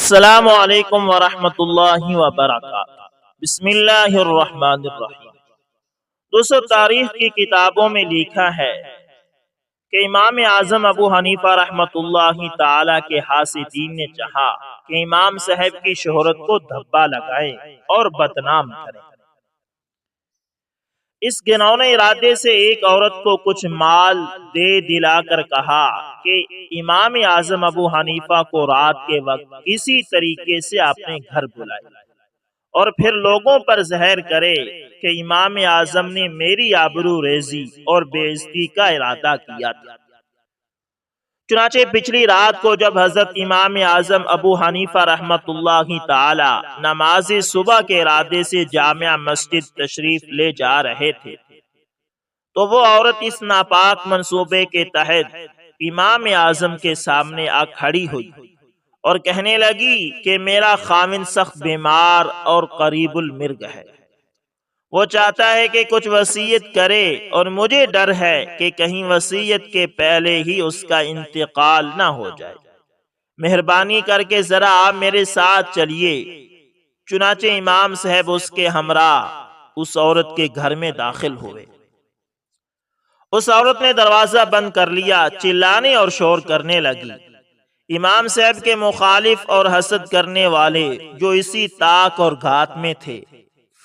السلام علیکم ورحمۃ اللہ وبرکاتہ۔ بسم اللہ الرحمن الرحیم۔ دوستو، تاریخ کی کتابوں میں لکھا ہے کہ امام اعظم ابو حنیفہ رحمۃ اللہ تعالی کے حاسدین نے چاہا کہ امام صاحب کی شہرت کو دھبا لگائیں اور بدنام کریں۔ اس گھنونے ارادے سے ایک عورت کو کچھ مال دے دلا کر کہا کہ امام اعظم ابو حنیفہ کو رات کے وقت کسی طریقے سے اپنے گھر بلائے اور پھر لوگوں پر ظاہر کرے کہ امام اعظم نے میری آبرو ریزی اور بے عزتی کا ارادہ کیا تھا۔ چنانچہ پچھلی رات کو جب حضرت امام اعظم ابو حنیفہ رحمۃ اللہ تعالی نماز صبح کے ارادے سے جامع مسجد تشریف لے جا رہے تھے تو وہ عورت اس ناپاک منصوبے کے تحت امام اعظم کے سامنے آ کھڑی ہوئی اور کہنے لگی کہ میرا خاوند سخت بیمار اور قریب المرگ ہے، وہ چاہتا ہے کہ کچھ وصیت کرے اور مجھے ڈر ہے کہ کہیں وصیت کے پہلے ہی اس کا انتقال نہ ہو جائے، مہربانی کر کے ذرا آپ میرے ساتھ چلیے۔ چنانچہ امام صاحب اس کے ہمراہ اس عورت کے گھر میں داخل ہوئے۔ اس عورت نے دروازہ بند کر لیا، چلانے اور شور کرنے لگی۔ امام صاحب کے مخالف اور حسد کرنے والے جو اسی طاق اور گھات میں تھے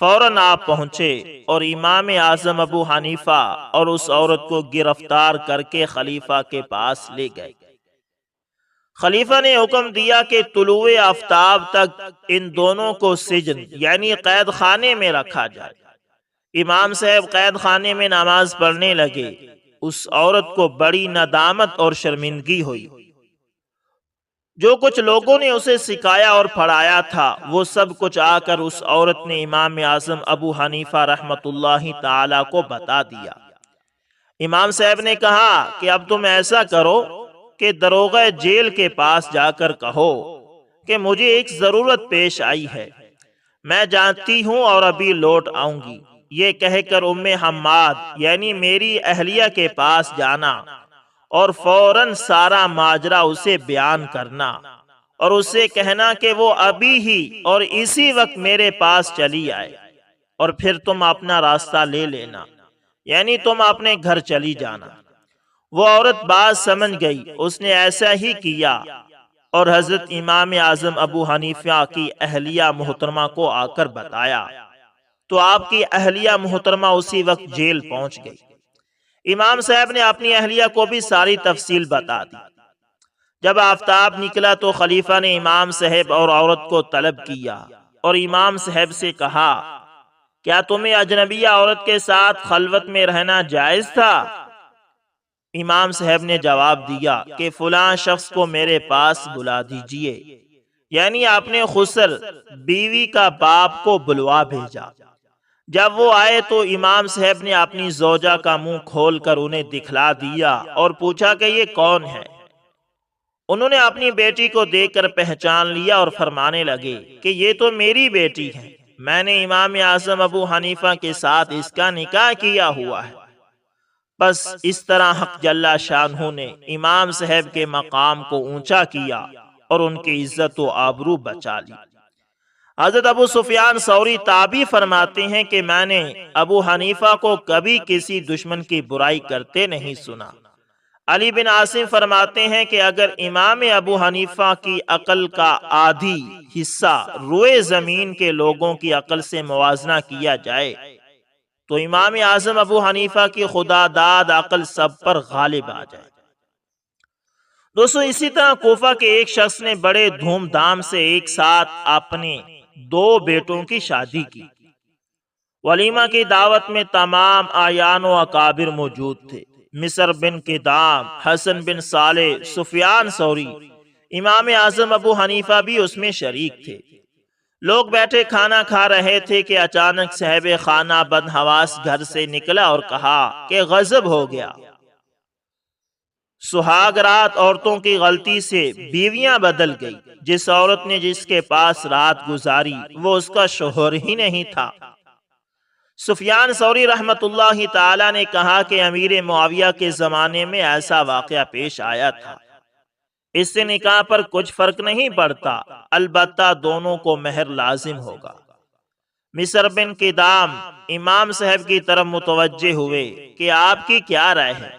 فوراً آپ پہنچے اور امام اعظم ابو حنیفہ اور اس عورت کو گرفتار کر کے خلیفہ کے پاس لے گئے۔ خلیفہ نے حکم دیا کہ طلوع آفتاب تک ان دونوں کو سجن یعنی قید خانے میں رکھا جائے۔ امام صاحب قید خانے میں نماز پڑھنے لگے۔ اس عورت کو بڑی ندامت اور شرمندگی ہوئی۔ جو کچھ لوگوں نے اسے سکھایا اور پڑھایا تھا وہ سب کچھ آ کر اس عورت نے امام اعظم ابو حنیفہ رحمۃ اللہ تعالی کو بتا دیا۔ امام صاحب نے کہا کہ اب تم ایسا کرو کہ داروغہ جیل کے پاس جا کر کہو کہ مجھے ایک ضرورت پیش آئی ہے، میں جانتی ہوں اور ابھی لوٹ آؤں گی۔ یہ کہہ کر ام حماد یعنی میری اہلیہ کے پاس جانا اور فوراً سارا ماجرا اسے بیان کرنا اور اسے کہنا کہ وہ ابھی ہی اور اسی وقت میرے پاس چلی آئے اور پھر تم اپنا راستہ لے لینا، یعنی تم اپنے گھر چلی جانا۔ وہ عورت بات سمجھ گئی، اس نے ایسا ہی کیا اور حضرت امام اعظم ابو حنیفہ کی اہلیہ محترمہ کو آ کر بتایا تو آپ کی اہلیہ محترمہ اسی وقت جیل پہنچ گئی۔ امام صاحب نے اپنی اہلیہ کو بھی ساری تفصیل بتا دی۔ جب آفتاب نکلا تو خلیفہ نے امام صاحب اور عورت کو طلب کیا اور امام صاحب سے کہا، کیا تمہیں اجنبیہ عورت کے ساتھ خلوت میں رہنا جائز تھا؟ امام صاحب نے جواب دیا کہ فلاں شخص کو میرے پاس بلا دیجئے، یعنی آپ نے خسر بیوی کا باپ کو بلوا بھیجا۔ جب وہ آئے تو امام صاحب نے اپنی زوجہ کا منہ کھول کر انہیں دکھلا دیا اور پوچھا کہ یہ کون ہے؟ انہوں نے اپنی بیٹی کو دیکھ کر پہچان لیا اور فرمانے لگے کہ یہ تو میری بیٹی ہے، میں نے امام اعظم ابو حنیفہ کے ساتھ اس کا نکاح کیا ہوا ہے۔ بس اس طرح حق جل شانہ نے امام صاحب کے مقام کو اونچا کیا اور ان کی عزت و آبرو بچا لی۔ حضرت ابو سفیان ثوری تابعی فرماتے ہیں کہ میں نے ابو حنیفہ کو کبھی کسی دشمن کی برائی کرتے نہیں سنا۔ علی بن عاصم فرماتے ہیں کہ اگر امام ابو حنیفہ کی عقل کا آدھی حصہ روئے زمین کے لوگوں کی عقل سے موازنہ کیا جائے تو امام اعظم ابو حنیفہ کی خدا داد عقل سب پر غالب آ جائے۔ دوستو، اسی طرح کوفہ کے ایک شخص نے بڑے دھوم دھام سے ایک ساتھ اپنے دو بیٹوں کی شادی کی۔ ولیمہ کی دعوت میں تمام اعیان و اکابر موجود تھے۔ مصر بن کدام، حسن بن صالح، سفیان ثوری، امام اعظم ابو حنیفہ بھی اس میں شریک تھے۔ لوگ بیٹھے کھانا کھا رہے تھے کہ اچانک صاحب خانہ بدحواس گھر سے نکلا اور کہا کہ غضب ہو گیا، سہاگ رات عورتوں کی غلطی سے بیویاں بدل گئی، جس عورت نے جس کے پاس رات گزاری وہ اس کا شوہر ہی نہیں تھا۔ سفیان ثوری رحمت اللہ تعالی نے کہا کہ امیر معاویہ کے زمانے میں ایسا واقعہ پیش آیا تھا اس سے نکاح پر کچھ فرق نہیں پڑتا، البتہ دونوں کو مہر لازم ہوگا۔ مصر بن کدام امام صاحب کی طرف متوجہ ہوئے کہ آپ کی کیا رائے ہے؟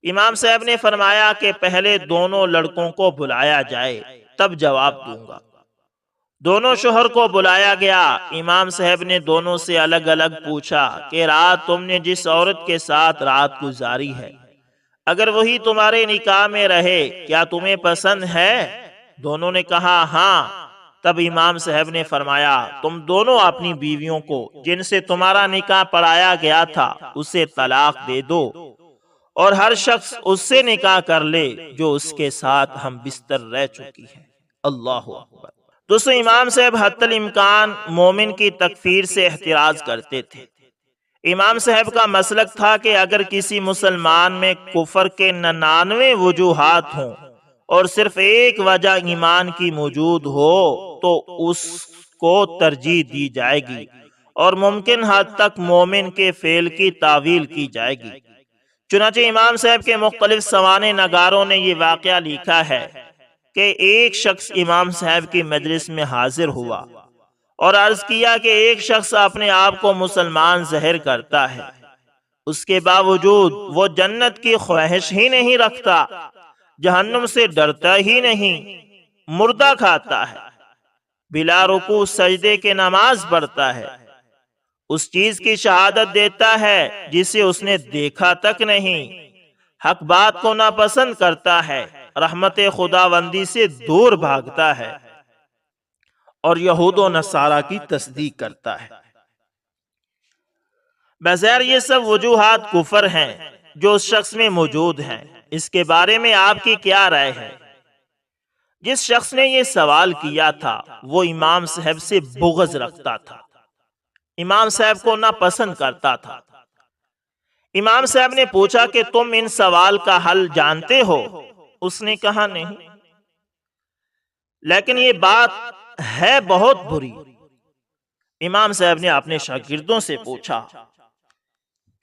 امام صاحب نے فرمایا کہ پہلے دونوں لڑکوں کو بلایا جائے، تب جواب دوں گا۔ دونوں شوہر کو بلایا گیا۔ امام صاحب نے دونوں سے الگ الگ پوچھا کہ رات تم نے جس عورت کے ساتھ رات گزاری ہے، اگر وہی تمہارے نکاح میں رہے کیا تمہیں پسند ہے؟ دونوں نے کہا ہاں۔ تب امام صاحب نے فرمایا تم دونوں اپنی بیویوں کو جن سے تمہارا نکاح پڑھایا گیا تھا اسے طلاق دے دو، اور ہر شخص اس سے نکاح کر لے جو اس کے ساتھ ہم بستر رہ چکی ہے۔ اللہ اکبر۔ دوستو، امام صاحب حتی الامکان مومن کی تکفیر سے احتراز کرتے تھے۔ امام صاحب کا مسلک تھا کہ اگر کسی مسلمان میں کفر کے 99 وجوہات ہوں اور صرف ایک وجہ ایمان کی موجود ہو تو اس کو ترجیح دی جائے گی اور ممکن حد تک مومن کے فعل کی تعویل کی جائے گی۔ چنانچہ امام صاحب کے مختلف سوانح نگاروں نے یہ واقعہ لکھا ہے کہ ایک شخص امام صاحب کی مجلس میں حاضر ہوا اور عرض کیا کہ ایک شخص اپنے آپ کو مسلمان ظاہر کرتا ہے، اس کے باوجود وہ جنت کی خواہش ہی نہیں رکھتا، جہنم سے ڈرتا ہی نہیں، مردہ کھاتا ہے، بلا رکوع سجدے کے نماز پڑھتا ہے، اس چیز کی شہادت دیتا ہے جسے اس نے دیکھا تک نہیں، حق بات کو ناپسند کرتا ہے، رحمت خداوندی سے دور بھاگتا ہے اور یہود و نصارہ کی تصدیق کرتا ہے۔ بظاہر یہ سب وجوہات کفر ہیں جو اس شخص میں موجود ہیں۔ اس کے بارے میں آپ کی کیا رائے ہے؟ جس شخص نے یہ سوال کیا تھا وہ امام صاحب سے بغض رکھتا تھا، امام صاحب کو ناپسند کرتا تھا۔ امام صاحب نے پوچھا کہ تم ان سوال کا حل جانتے ہو؟ اس نے کہا نہیں، لیکن یہ بات ہے بہت بری۔ امام صاحب نے اپنے شاگردوں سے پوچھا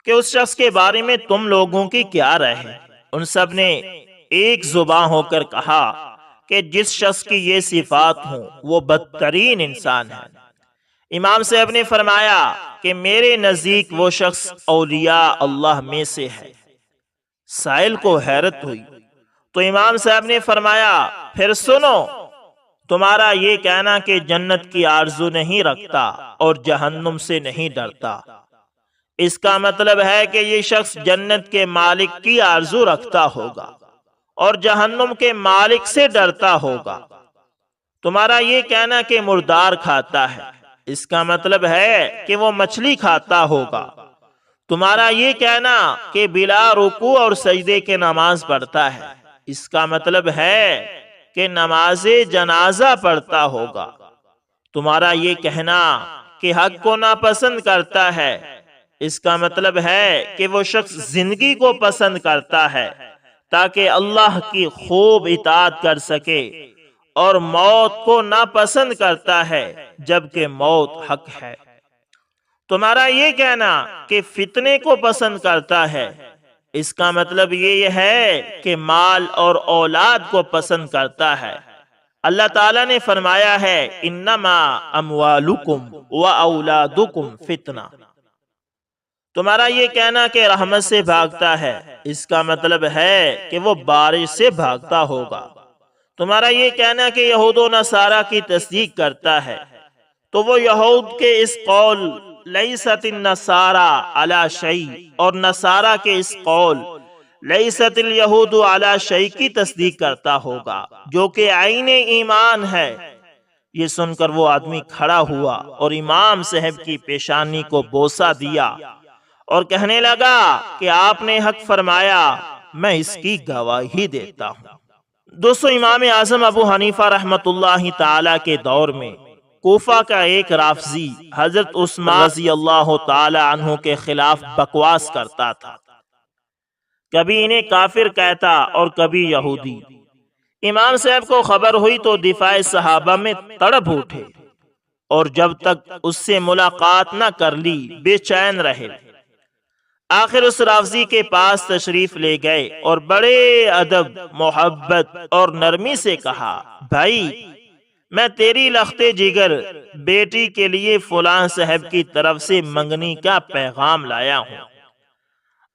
کہ اس شخص کے بارے میں تم لوگوں کی کیا رائے ہے؟ ان سب نے ایک زباں ہو کر کہا کہ جس شخص کی یہ صفات ہوں وہ بدترین انسان ہے۔ امام صاحب نے فرمایا کہ میرے نزدیک وہ شخص اولیاء اللہ میں سے ہے۔ سائل کو حیرت ہوئی تو امام صاحب نے فرمایا پھر سنو، تمہارا یہ کہنا کہ جنت کی آرزو نہیں رکھتا اور جہنم سے نہیں ڈرتا، اس کا مطلب ہے کہ یہ شخص جنت کے مالک کی آرزو رکھتا ہوگا اور جہنم کے مالک سے ڈرتا ہوگا۔ تمہارا یہ کہنا کہ مردار کھاتا ہے، اس کا مطلب ہے کہ وہ مچھلی کھاتا ہوگا۔ تمہارا یہ کہنا کہ بلا رکوع اور سجدے کے نماز پڑھتا ہے، اس کا مطلب ہے کہ نماز جنازہ پڑھتا ہوگا۔ تمہارا یہ کہنا کہ حق کو ناپسند کرتا ہے، اس کا مطلب ہے کہ وہ شخص زندگی کو پسند کرتا ہے تاکہ اللہ کی خوب اطاعت کر سکے، اور موت کو ناپسند کرتا ہے جبکہ موت حق ہے۔ تمہارا یہ کہنا کہ فتنے کو پسند کرتا ہے، اس کا مطلب یہ ہے کہ مال اور اولاد کو پسند کرتا ہے۔ اللہ تعالیٰ نے فرمایا ہے انما اموالکم و اولادکم فتنہ۔ تمہارا یہ کہنا کہ رحمت سے بھاگتا ہے، اس کا مطلب ہے کہ وہ بارش سے بھاگتا ہوگا۔ تمہارا یہ کہنا کہ یہود و نصارہ کی تصدیق کرتا ہے، تو وہ یہود کے اس قول لیست النصارى علی شیء اور نصارہ کے اس قول لیست الیہود علی شیء کی تصدیق کرتا ہوگا، جو کہ عین ایمان ہے۔ یہ سن کر وہ آدمی کھڑا ہوا اور امام صاحب کی پیشانی کو بوسہ دیا اور کہنے لگا کہ آپ نے حق فرمایا، میں اس کی گواہی دیتا ہوں۔ دوستو، امام اعظم ابو حنیفہ رحمت اللہ تعالی کے دور میں کوفہ کا ایک رافضی حضرت عثمان رضی اللہ تعالی عنہ کے خلاف بکواس کرتا تھا، کبھی انہیں کافر کہتا اور کبھی یہودی۔ امام صاحب کو خبر ہوئی تو دفاع صحابہ میں تڑپ اٹھے اور جب تک اس سے ملاقات نہ کر لی بے چین رہے۔ آخر اس رافضی کے پاس تشریف لے گئے اور بڑے ادب، محبت اور نرمی سے کہا، بھائی میں تیری لخت جگر بیٹی کے لیے فلاں صاحب کی طرف سے منگنی کا پیغام لایا ہوں۔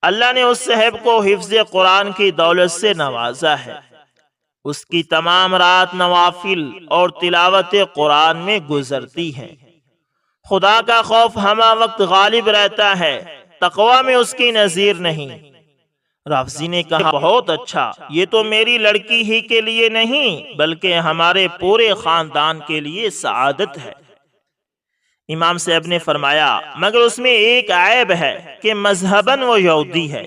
اللہ نے اس صاحب کو حفظ قرآن کی دولت سے نوازا ہے۔ اس کی تمام رات نوافل اور تلاوت قرآن میں گزرتی ہے۔ خدا کا خوف ہمہ وقت غالب رہتا ہے، تقوی میں اس کی نظیر نہیں۔ رافضی نے کہا، بہت اچھا، یہ تو میری لڑکی ہی کے لیے نہیں بلکہ ہمارے پورے خاندان کے لیے سعادت ہے۔ امام صاحب نے فرمایا، مگر اس میں ایک عیب ہے کہ مذہباً وہ یہودی ہے۔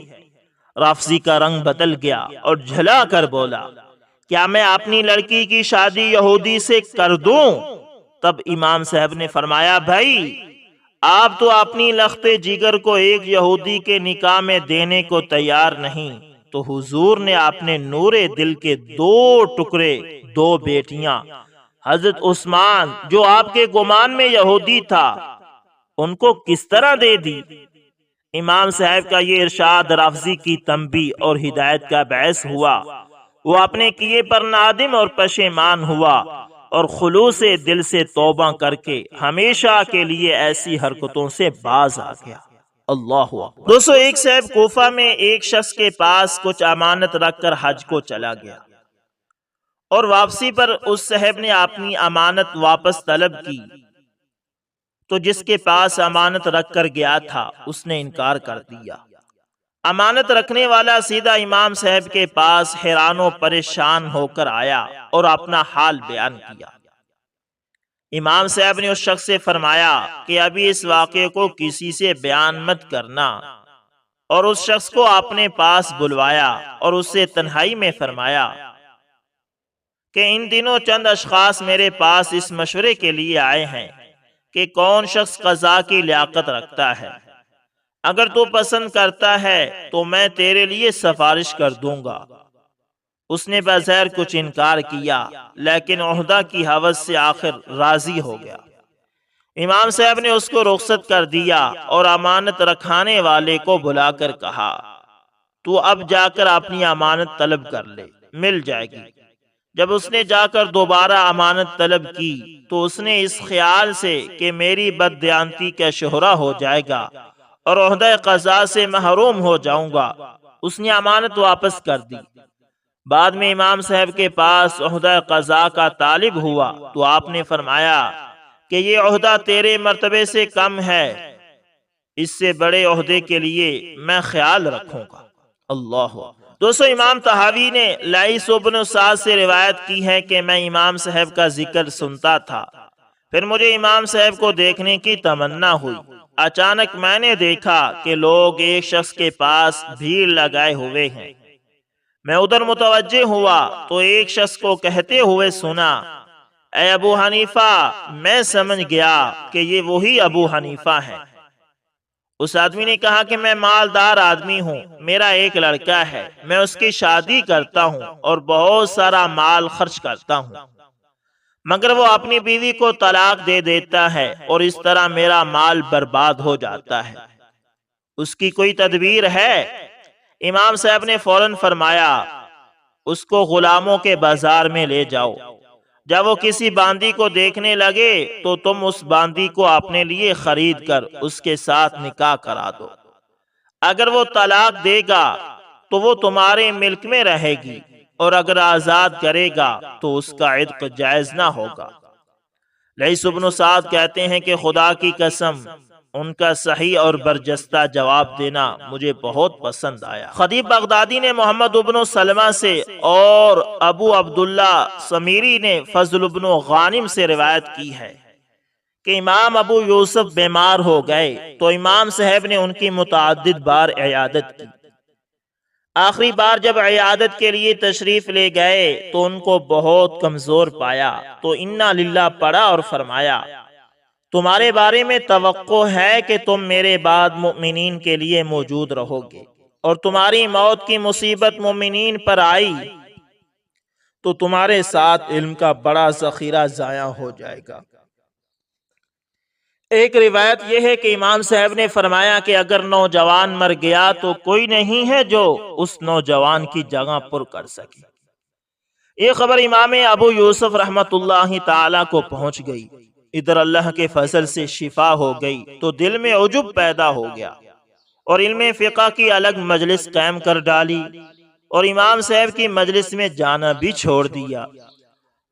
رافضی کا رنگ بدل گیا اور جھلا کر بولا، کیا میں اپنی لڑکی کی شادی یہودی سے کر دوں؟ تب امام صاحب نے فرمایا، بھائی آپ تو اپنی لخت جگر کو ایک یہودی کے نکاح میں دینے کو تیار نہیں، تو حضور نے اپنے نور دل کے دو ٹکڑے، دو بیٹیاں، حضرت عثمان جو آپ کے گمان میں یہودی تھا، ان کو کس طرح دے دی؟ امام صاحب کا یہ ارشاد رافضی کی تنبیہ اور ہدایت کا باعث ہوا۔ وہ اپنے کیے پر نادم اور پشیمان ہوا اور خلوص دل سے توبہ کر کے ہمیشہ کے لیے ایسی حرکتوں سے باز آ گیا۔ اللہ اکبر۔ دوستو، ایک صاحب کوفہ میں ایک شخص کے پاس کچھ امانت رکھ کر حج کو چلا گیا اور واپسی پر اس صاحب نے اپنی امانت واپس طلب کی تو جس کے پاس امانت رکھ کر گیا تھا اس نے انکار کر دیا۔ امانت رکھنے والا سیدھا امام صاحب کے پاس حیران و پریشان ہو کر آیا اور اپنا حال بیان کیا۔ امام صاحب نے اس شخص سے فرمایا کہ ابھی اس واقعے کو کسی سے بیان مت کرنا، اور اس شخص کو اپنے پاس بلوایا اور اس سے تنہائی میں فرمایا کہ ان دنوں چند اشخاص میرے پاس اس مشورے کے لیے آئے ہیں کہ کون شخص قضاء کی لیاقت رکھتا ہے۔ اگر تو پسند کرتا ہے تو میں تیرے لیے سفارش کر دوں گا۔ اس نے بظاہر کچھ انکار کیا، لیکن عہدہ کی ہوس سے آخر راضی ہو گیا۔ امام صاحب نے اس کو رخصت کر دیا اور امانت رکھانے والے کو بلا کر کہا، تو اب جا کر اپنی امانت طلب کر لے، مل جائے گی۔ جب اس نے جا کر دوبارہ امانت طلب کی تو اس نے اس خیال سے کہ میری بددیانتی کا شہرہ ہو جائے گا اور عہدہ قضاء سے محروم ہو جاؤں گا، اس نے امانت واپس کر دی۔ بعد میں امام صاحب کے پاس عہدہ قضاء کا طالب ہوا تو آپ نے فرمایا کہ یہ عہدہ تیرے مرتبے سے کم ہے، اس سے بڑے عہدے کے لیے میں خیال رکھوں گا۔ اللہ۔ دوستو، امام طحاوی نے لائث بن سعد سے روایت کی ہے کہ میں امام صاحب کا ذکر سنتا تھا، پھر مجھے امام صاحب کو دیکھنے کی تمنا ہوئی۔ اچانک میں نے دیکھا کہ لوگ ایک شخص کے پاس بھیڑ لگائے ہوئے ہیں۔ میں ادھر متوجہ ہوا تو ایک شخص کو کہتے ہوئے سنا، اے ابو حنیفہ، میں سمجھ گیا کہ یہ وہی ابو حنیفہ ہے۔ اس آدمی نے کہا کہ میں مالدار آدمی ہوں، میرا ایک لڑکا ہے، میں اس کی شادی کرتا ہوں اور بہت سارا مال خرچ کرتا ہوں، مگر وہ اپنی بیوی کو طلاق دے دیتا ہے اور اس طرح میرا مال برباد ہو جاتا ہے، اس کی کوئی تدبیر ہے؟ امام صاحب نے فوراً فرمایا، اس کو غلاموں کے بازار میں لے جاؤ، جب وہ کسی باندی کو دیکھنے لگے تو تم اس باندی کو اپنے لیے خرید کر اس کے ساتھ نکاح کرا دو۔ اگر وہ طلاق دے گا تو وہ تمہارے ملک میں رہے گی، اور اگر آزاد کرے گا تو اس کا عتق جائز نہ ہوگا۔ لائث بن سعد کہتے ہیں کہ خدا کی قسم، ان کا صحیح اور برجستہ جواب دینا مجھے بہت پسند آیا۔ خطیب بغدادی نے محمد بن سلمہ سے اور ابو عبداللہ سمیری نے فضل بن غانم سے روایت کی ہے کہ امام ابو یوسف بیمار ہو گئے تو امام صاحب نے ان کی متعدد بار عیادت کی۔ آخری بار جب عیادت کے لیے تشریف لے گئے تو ان کو بہت کمزور پایا تو انا للہ پڑھا اور فرمایا، تمہارے بارے میں توقع ہے کہ تم میرے بعد مؤمنین کے لیے موجود رہو گے، اور تمہاری موت کی مصیبت مومنین پر آئی تو تمہارے ساتھ علم کا بڑا ذخیرہ ضائع ہو جائے گا۔ ایک روایت یہ ہے کہ امام صاحب نے فرمایا کہ اگر نوجوان مر گیا تو کوئی نہیں ہے جو اس نوجوان کی جگہ پر کر سکے۔ یہ خبر امام ابو یوسف رحمت اللہ تعالی کو پہنچ گئی۔ ادھر اللہ کے فضل سے شفا ہو گئی تو دل میں عجب پیدا ہو گیا اور علم فقہ کی الگ مجلس قائم کر ڈالی اور امام صاحب کی مجلس میں جانا بھی چھوڑ دیا۔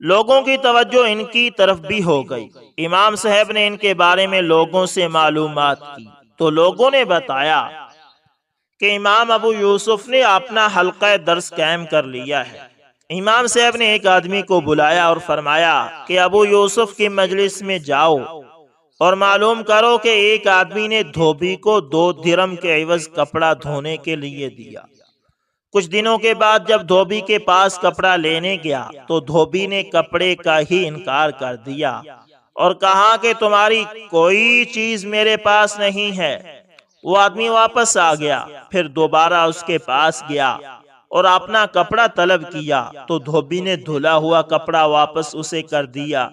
لوگوں کی توجہ ان کی طرف بھی ہو گئی۔ امام صاحب نے ان کے بارے میں لوگوں سے معلومات کی تو لوگوں نے بتایا کہ امام ابو یوسف نے اپنا حلقہ درس قائم کر لیا ہے۔ امام صاحب نے ایک آدمی کو بلایا اور فرمایا کہ ابو یوسف کی مجلس میں جاؤ اور معلوم کرو کہ ایک آدمی نے دھوبی کو 2 درہم کے عوض کپڑا دھونے کے لیے دیا۔ کچھ دنوں کے بعد جب دھوبی کے پاس کپڑا لینے گیا تو دھوبی نے کپڑے کا ہی انکار کر دیا اور کہا کہ تمہاری کوئی چیز میرے پاس نہیں ہے۔ وہ آدمی واپس آ گیا، پھر دوبارہ اس کے پاس گیا اور اپنا کپڑا طلب کیا تو دھوبی نے دھلا ہوا کپڑا واپس اسے کر دیا۔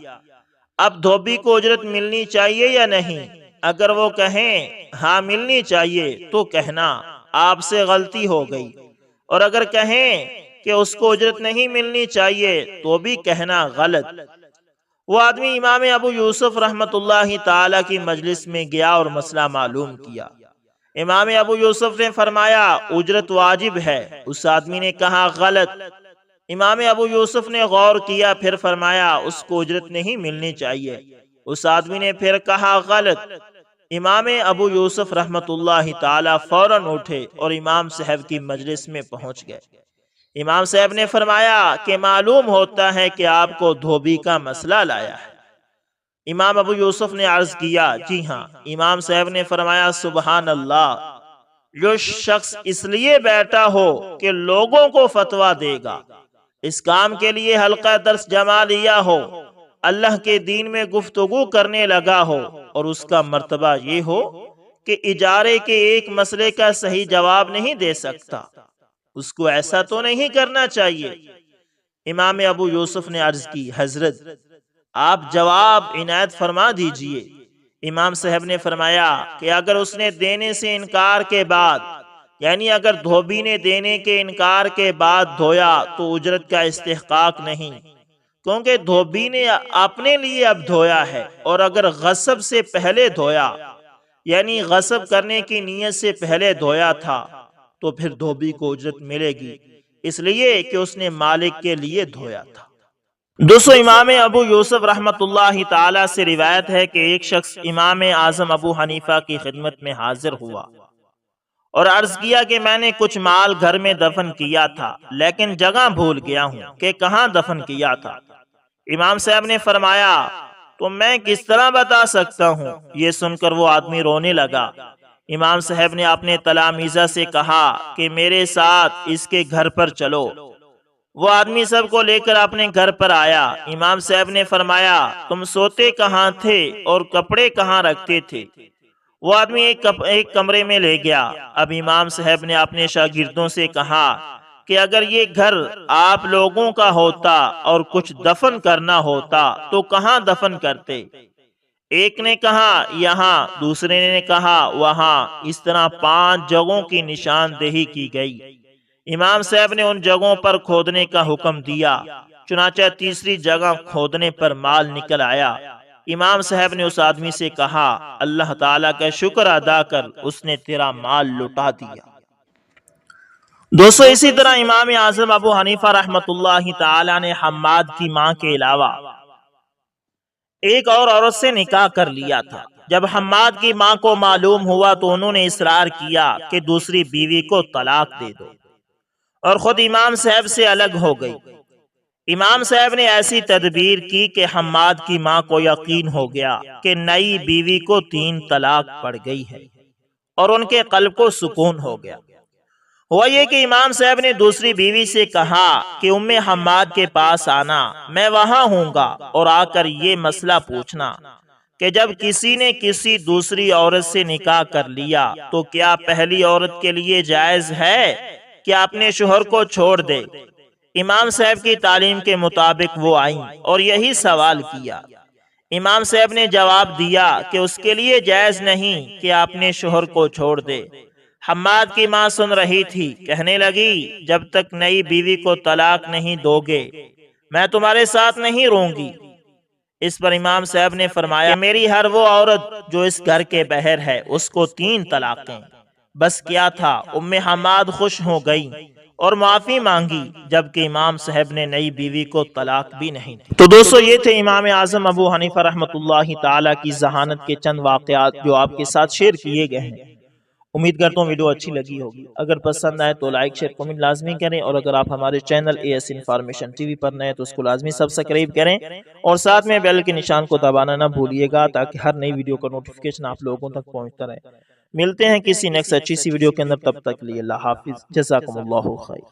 اب دھوبی کو اجرت ملنی چاہیے یا نہیں؟ اگر وہ کہیں ہاں ملنی چاہیے تو کہنا آپ سے غلطی ہو گئی، اور اگر کہیں کہ اس کو اجرت نہیں ملنی چاہیے تو بھی کہنا غلط۔ وہ آدمی امام ابو یوسف رحمت اللہ تعالی کی مجلس میں گیا اور مسئلہ معلوم کیا۔ امام ابو یوسف نے فرمایا اجرت واجب ہے۔ اس آدمی نے کہا غلط۔ امام ابو یوسف نے غور کیا، پھر فرمایا اس کو اجرت نہیں ملنی چاہیے۔ اس آدمی نے پھر کہا غلط۔ امام ابو یوسف رحمت اللہ تعالی فوراً اٹھے اور امام صاحب کی مجلس میں پہنچ گئے۔ امام صاحب نے فرمایا کہ معلوم ہوتا ہے کہ آپ کو دھوبی کا مسئلہ لایا ہے۔ امام ابو یوسف نے عرض کیا جی ہاں۔ امام صاحب نے فرمایا سبحان اللہ، جو شخص اس لیے بیٹھا ہو کہ لوگوں کو فتویٰ دے گا، اس کام کے لیے حلقہ درس جما لیا ہو، اللہ کے دین میں گفتگو کرنے لگا ہو اور اس کا مرتبہ یہ ہو کہ اجارے کے ایک مسئلے کا صحیح جواب نہیں دے سکتا، اس کو ایسا تو نہیں کرنا چاہیے۔ امام ابو یوسف نے عرض کی حضرت آپ جواب عنایت فرما دیجئے۔ امام صاحب نے فرمایا کہ اگر اس نے دینے سے انکار کے بعد، یعنی اگر دھوبی نے دینے کے انکار کے بعد دھویا تو اجرت کا استحقاق نہیں، کیونکہ دھوبی نے اپنے لیے اب دھویا ہے، اور اگر غصب سے پہلے دھویا، یعنی غصب کرنے کی نیت سے پہلے دھویا تھا تو پھر دھوبی کو اجرت ملے گی، اس لیے کہ اس نے مالک کے لیے دھویا تھا۔ دوستو امام ابو یوسف رحمت اللہ تعالی سے روایت ہے کہ ایک شخص امام اعظم ابو حنیفہ کی خدمت میں حاضر ہوا اور عرض کیا کہ میں نے کچھ مال گھر میں دفن کیا تھا لیکن جگہ بھول گیا ہوں کہ کہاں دفن کیا تھا۔ امام صاحب نے فرمایا تو میں کس طرح بتا سکتا ہوں؟ یہ سن کر وہ آدمی رونے لگا۔ امام صاحب نے اپنے تلامیذہ سے کہا کہ میرے ساتھ اس کے گھر پر چلو۔ وہ آدمی سب کو لے کر اپنے گھر پر آیا۔ امام صاحب نے فرمایا تم سوتے کہاں تھے اور کپڑے کہاں رکھتے تھے؟ وہ آدمی ایک کمرے میں لے گیا۔ اب امام صاحب نے اپنے شاگردوں سے کہا کہ اگر یہ گھر آپ لوگوں کا ہوتا اور کچھ دفن کرنا ہوتا تو کہاں دفن کرتے؟ ایک نے کہا یہاں، دوسرے نے کہا وہاں، اس طرح 5 جگہوں کی نشاندہی کی گئی۔ امام صاحب نے ان جگہوں پر کھودنے کا حکم دیا، چنانچہ تیسری جگہ کھودنے پر مال نکل آیا۔ امام صاحب نے اس آدمی سے کہا اللہ تعالیٰ کا شکر ادا کر، اس نے تیرا مال لٹا دیا۔ دوستو اسی طرح امام اعظم ابو حنیفہ رحمت اللہ تعالی نے حماد کی ماں کے علاوہ ایک اور عورت سے نکاح کر لیا تھا۔ جب حماد کی ماں کو معلوم ہوا تو انہوں نے اصرار کیا کہ دوسری بیوی کو طلاق دے دو اور خود امام صاحب سے الگ ہو گئی۔ امام صاحب نے ایسی تدبیر کی کہ حماد کی ماں کو یقین ہو گیا کہ نئی بیوی کو 3 طلاق پڑ گئی ہے اور ان کے قلب کو سکون ہو گیا۔ ہوا یہ کہ امام صاحب نے دوسری بیوی سے کہا کہ ام حماد کے پاس آنا، میں وہاں ہوں گا، اور آ کر یہ مسئلہ پوچھنا کہ جب کسی نے کسی دوسری عورت سے نکاح کر لیا تو کیا پہلی عورت کے لیے جائز ہے کہ اپنے شوہر کو چھوڑ دے؟ امام صاحب کی تعلیم کے مطابق وہ آئیں اور یہی سوال کیا۔ امام صاحب نے جواب دیا کہ اس کے لیے جائز نہیں کہ آپ نے شوہر کو چھوڑ دے۔ حماد کی ماں سن رہی تھی، کہنے لگی جب تک نئی بیوی کو طلاق نہیں دو گے میں تمہارے ساتھ نہیں رہوں گی۔ اس پر امام صاحب نے فرمایا کہ میری ہر وہ عورت جو اس گھر کے بہر ہے اس کو 3 طلاقیں۔ بس کیا تھا، ام حماد خوش ہو گئی اور معافی مانگی، جبکہ امام صاحب نے نئی بیوی کو طلاق بھی نہیں دی۔ تو دوستو یہ تھے امام اعظم ابو حنیفہ رحمۃ اللہ تعالیٰ کی ذہانت کے چند واقعات جو آپ کے ساتھ شیئر کیے گئے ہیں۔ امید کرتا ہوں ویڈیو اچھی لگی ہوگی۔ اگر پسند آئے تو لائک شیئر کمنٹ لازمی کریں، اور اگر آپ ہمارے channel A S information TV پر نئے تو اس کو لازمی سبسکرائب کریں اور ساتھ میں بیل کے نشان کو دبانا نہ بھولیے گا تاکہ ہر نئی ویڈیو کا نوٹیفیکیشن آپ لوگوں تک پہنچتا رہے۔ ملتے ہیں کسی نیکسٹ اچھی سی ویڈیو کے اندر، تب تک کے لیے اللہ حافظ، جزاکم اللہ خیر۔